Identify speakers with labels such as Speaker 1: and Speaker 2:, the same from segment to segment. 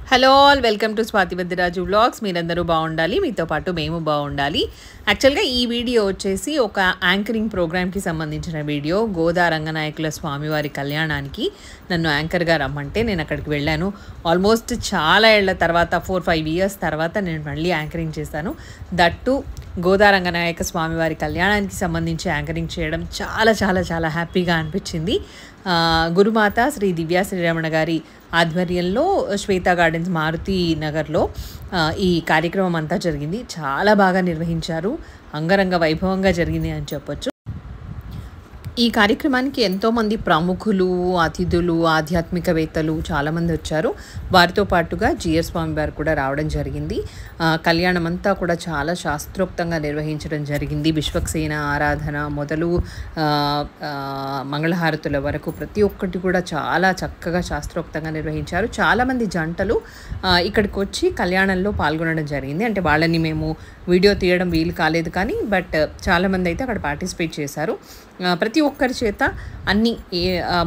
Speaker 1: Hello all welcome to Swathi Baddiraju vlogs. మీరందరూ బాగుండాలి, మీతో పాటు మేము బాగుండాలి. యాక్చువల్గా ఈ వీడియో వచ్చేసి ఒక యాంకరింగ్ ప్రోగ్రామ్కి సంబంధించిన వీడియో. గోదా రంగనాయకుల స్వామివారి కళ్యాణానికి నన్ను యాంకర్గా రమ్మంటే నేను అక్కడికి వెళ్ళాను. ఆల్మోస్ట్ చాలా ఏళ్ల తర్వాత 4-5 ఇయర్స్ తర్వాత నేను మళ్ళీ యాంకరింగ్ చేశాను. దట్టు గోదా రంగనాయక స్వామివారి కళ్యాణానికి సంబంధించి యాంకరింగ్ చేయడం చాలా చాలా చాలా హ్యాపీగా అనిపించింది. గురుమాత శ్రీ దివ్యా శ్రీరమణ గారి ఆధ్వర్యంలో శ్వేతా గార్డెన్స్ మారుతి నగర్లో ఈ కార్యక్రమం అంతా జరిగింది. చాలా బాగా నిర్వహించారు, అంగరంగ వైభవంగా జరిగింది అని చెప్పొచ్చు. ఈ కార్యక్రమానికి ఎంతోమంది ప్రముఖులు, అతిథులు, ఆధ్యాత్మికవేత్తలు చాలామంది వచ్చారు. వారితో పాటుగా జిఆర్ స్వామి వారు కూడా రావడం జరిగింది. కళ్యాణం అంతా కూడా చాలా శాస్త్రోక్తంగా నిర్వహించడం జరిగింది. విశ్వక్సేన ఆరాధన మొదలు మంగళహారతుల వరకు ప్రతి ఒక్కటి కూడా చాలా చక్కగా శాస్త్రోక్తంగా నిర్వహించారు. చాలామంది జంటలు ఇక్కడికి వచ్చి కళ్యాణంలో పాల్గొనడం జరిగింది. అంటే వాళ్ళని మేము వీడియో తీయడం వీలు కాలేదు కానీ బట్ చాలామంది అయితే అక్కడ పార్టిసిపేట్ చేశారు. ప్రతి ఒక్కరి చేత అన్ని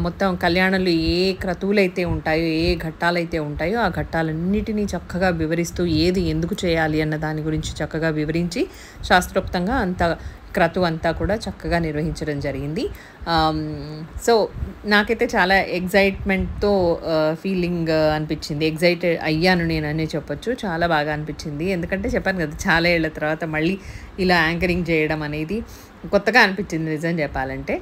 Speaker 1: మొత్తం కళ్యాణంలో ఏ క్రతువులు అయితే ఉంటాయో, ఏ ఘట్టాలు అయితే ఉంటాయో ఆ ఘట్టాలన్నిటినీ చక్కగా వివరిస్తూ ఏది ఎందుకు చేయాలి అన్న దాని గురించి చక్కగా వివరించి శాస్త్రోక్తంగా క్రతువు అంతా కూడా చక్కగా నిర్వహించడం జరిగింది. సో నాకైతే చాలా ఎగ్జైట్మెంట్తో ఫీలింగ్ అనిపించింది. ఎగ్జైటెడ్ అయ్యాను నేను అనే చెప్పొచ్చు. చాలా బాగా అనిపించింది. ఎందుకంటే చెప్పాను కదా, చాలా ఏళ్ల తర్వాత మళ్ళీ ఇలా యాంకరింగ్ చేయడం అనేది కొత్తగా అనిపించింది నిజం చెప్పాలంటే.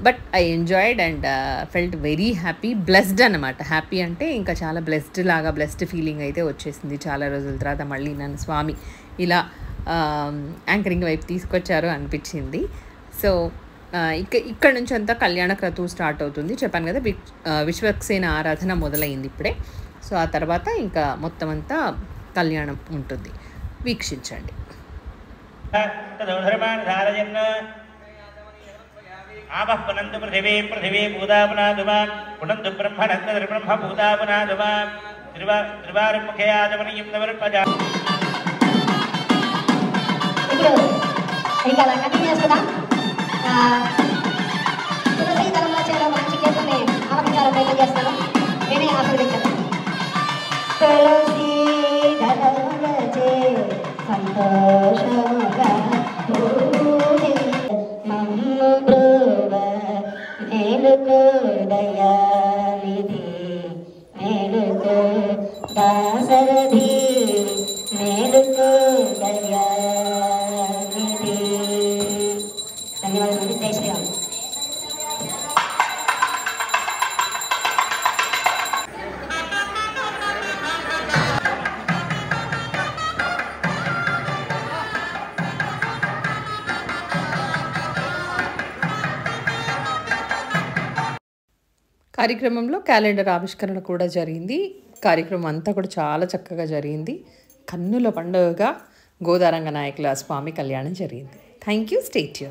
Speaker 1: But I enjoyed and felt very happy, blessed అనమాట. హ్యాపీ అంటే ఇంకా చాలా బ్లెస్డ్ ఫీలింగ్ అయితే వచ్చేసింది. చాలా రోజుల తర్వాత మళ్ళీ నన్ను స్వామి ఇలా యాంకరింగ్ వైపు తీసుకొచ్చారు అనిపించింది. సో ఇక్కడ నుంచి అంతా కళ్యాణ క్రతువు స్టార్ట్ అవుతుంది. చెప్పాను కదా, విశ్వక్సేన ఆరాధన మొదలైంది ఇప్పుడే. సో ఆ తర్వాత ఇంకా మొత్తం అంతా కళ్యాణం ఉంటుంది, వీక్షించండి.
Speaker 2: आपः पुनन्तु पृथिवी भूतापुनादु मां पुनन्तु ब्रह्मणन्द्रब्रह्म भूतापुनादु मां त्रिवारमुखे आदमनीयं नवर्पजा.
Speaker 3: ఇప్పుడు ఇంకా అలా కంటిన్యూ చేసుకుందాం. తులసి తరంలో చేయడం మంచి కేసుని ఆపదించాలని ప్రయత్నం చేస్తాను. నేనే ఆశీర్వదించాను. తులసి ధరముల చే సంతోషముగా మమ్ము బ్రువ మేలుకో దయానిధి మేలుకో దాసరథి మేలుకో దయానిధి. ధన్యవాదాలు. జై శ్రీరామ్.
Speaker 1: కార్యక్రమంలో క్యాలెండర్ ఆవిష్కరణ కూడా జరిగింది. కార్యక్రమం అంతా కూడా చాలా చక్కగా జరిగింది. కన్నుల పండుగగా గోదా రంగనాయకుల స్వామి కళ్యాణం జరిగింది. Thank you. Stay tuned.